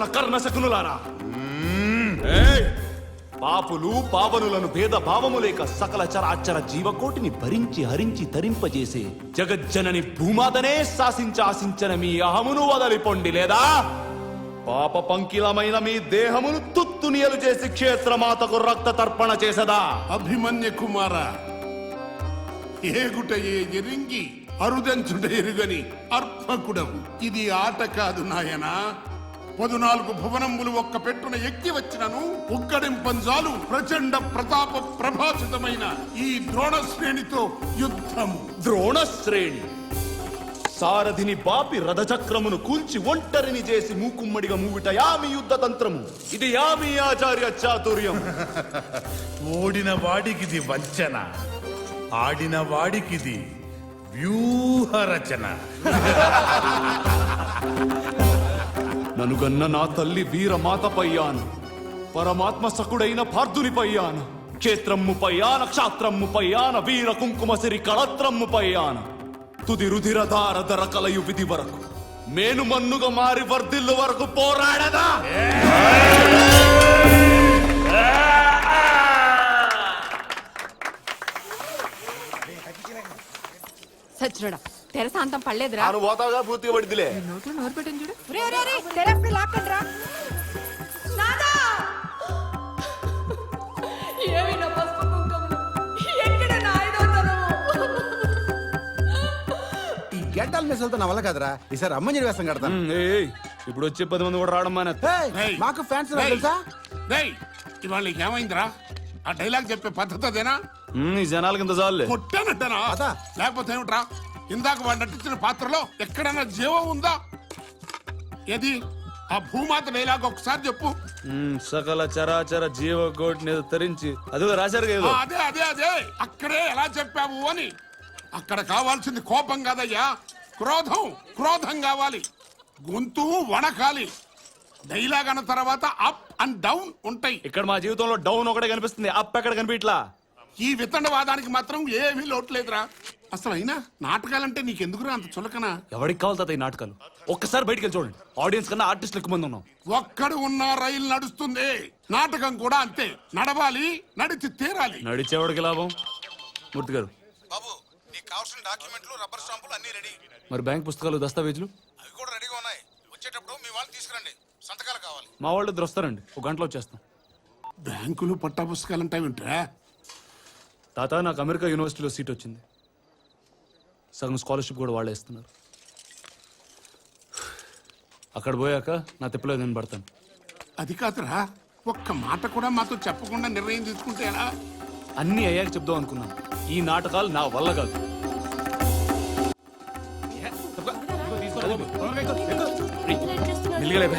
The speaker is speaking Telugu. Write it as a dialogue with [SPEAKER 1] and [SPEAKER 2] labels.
[SPEAKER 1] దుర్యోధన కర్ణ శకునులారా, పాపులు పావనులను భేద భావము లేక సకల చరాచర జీవకోటిని భరించి హరించి తరింపజేసే జగజ్జనని భూమాతనే శాసించాసించన మీ అహమును వదలిపొండి, లేదా పాప పంకిలమైన మీ దేహమును తుత్తునియలు చేసి క్షేత్రమాతకు రక్త తర్పణ చేసదా?
[SPEAKER 2] అభిమన్య కుమార, ఏగుటయే ఎరింగి అరుదంచుట ఎరుగని అర్పకుడవు. ఇది ఆట కాదు నాయనా. 14 భువనములు ఒక్క పెట్టున ఎక్కి వచ్చినను ఉక్కడింపంజాలు ప్రచండ ప్రతాప ప్రభాసితమైన ఈ ద్రోణశ్రేణితో యుద్ధము.
[SPEAKER 1] ద్రోణశ్రేణి సారథిని బాపి రథచక్రమును కూల్చి ఒంటరిని చేసి మూకుమ్మడిగా మూవిట యామి యుద్ధ తంత్రము. ఇది యామి ఆచార్య చాతుర్యం.
[SPEAKER 3] ఓడిన వాడికిది వంచన, ఆడిన వాడికిది వ్యూహరచన.
[SPEAKER 1] ననుగన్న నా తల్లి వీరమాతపయ్యాను, పరమాత్మ సకుడైన పార్థునిపయ్యాన, క్షేత్రమ్ముపయ్యాన క్షాత్రమ్ముపయ్యాన, వీర కుంకుమ సిరి కళత్రమ్ముపయ్యాన, తుది రుధిరధార ధర కలయు విధి వరకు మేను మన్నుగా మారి వర్ధిల్లు వరకు పోరాడదా?
[SPEAKER 4] సచ్చుడా తెరసాంతం పడలేదురా.
[SPEAKER 1] నేను పోతాగా పూర్తిగా పడిదిలే.
[SPEAKER 4] నోట్లో నోరు పెట్టింది చూడు.
[SPEAKER 5] ఈ గెడ్డల మెసలతో నా వల్ల కదరా. ఈసారి అమ్మని వేసం కడతాను.
[SPEAKER 1] ఇప్పుడు వచ్చే 10 మంది కూడా రావడం మానే.
[SPEAKER 2] ఏయ్,
[SPEAKER 5] మాకు ఫ్యాన్స్ తెలుసా?
[SPEAKER 2] రేయ్, ఇవాళ నీకు ఏమైందిరా? ఆ డైలాగ్ చెప్పే పద్ధతి అదేనా?
[SPEAKER 1] ఈ జనాలకి ఇంత చాలులే.
[SPEAKER 2] కొట్టానట్టనా? లేకపోతే ఏమిట్రా? ఇందాక వాడు నటించిన పాత్రలో ఎక్కడైనా జీవం ఉందా? ఏది ఆ భూమాత డైలాగ్ ఒకసారి చెప్పు.
[SPEAKER 1] సకల చరాచర జీవకోటిని తరించి అదిగో రాశారు
[SPEAKER 2] ఆ,
[SPEAKER 1] కదా.
[SPEAKER 2] అదే అదే అదే అక్కడే ఎలా చెప్పావు అని. అక్కడ కావాల్సింది కోపం కాదయ్యా, క్రోధం. క్రోధం కావాలి, గొంతు వణకాలి. డైలాగ్ అన్న తర్వాత అప్ అండ్ డౌన్ ఉంటాయి.
[SPEAKER 1] ఇక్కడ మా జీవితంలో డౌన్ ఒకటే కనిపిస్తుంది, అప్ ఎక్కడ కనిపించట్లా.
[SPEAKER 2] ఈ వితండవాదానికి మాత్రం ఏమీ లోట్లేదురా. అసలు అయినా నాటకాలంటే నీకెందుకురా అంత చులకన?
[SPEAKER 1] ఎవరికి కావాలి తాత ఈ నాటకాలు? ఒక్కసారి బయటికి వెళ్ళి చూడండి. ఆడియన్స్ కన్నా ఆర్టిస్టులు ఎక్కువ మంది ఉన్నాం.
[SPEAKER 2] ఒక్కడు ఉన్న రైలు నడుస్తుంది, నాటకం కూడా అంతే. నడవాలి, నడిచి తీరాలి.
[SPEAKER 1] నడిచేవాడికి లాభం. మూర్తి గారు,
[SPEAKER 6] బాబు, నీకు కావాల్సిన డాక్యుమెంట్లు, రబ్బర్ స్టాంపులు అన్ని రెడీ.
[SPEAKER 1] మరి బ్యాంక్ పుస్తకాలు దస్తావేజులు
[SPEAKER 6] అవి కూడా రెడీగా ఉన్నాయి. వచ్చేటప్పుడు మీ వాళ్ళు తీసుకురండి, సంతకాలు కావాలి.
[SPEAKER 1] మా వాళ్ళు ఇద్దరు వస్తారండి, 1 గంటలో వచ్చేస్తాం.
[SPEAKER 2] బ్యాంకులు పట్టా పుస్తకాలు అంటే వింటరా?
[SPEAKER 1] తాత, నాకు అమెరికా యూనివర్సిటీలో సీట్ వచ్చింది. సగం స్కాలర్షిప్ కూడా వాళ్ళే ఇస్తున్నారు. అక్కడ పోయాక నా తిప్పలో నేను పడతాను.
[SPEAKER 2] అది కాదురా, ఒక్క మాట కూడా మాతో చెప్పకుండా నిర్ణయం తీసుకుంటే ఎలా?
[SPEAKER 1] అన్ని అయ్యాక చెప్దాం అనుకున్నాను. ఈ నాటకాలు నా వల్ల కాదు. మెల్లిగా లేవే.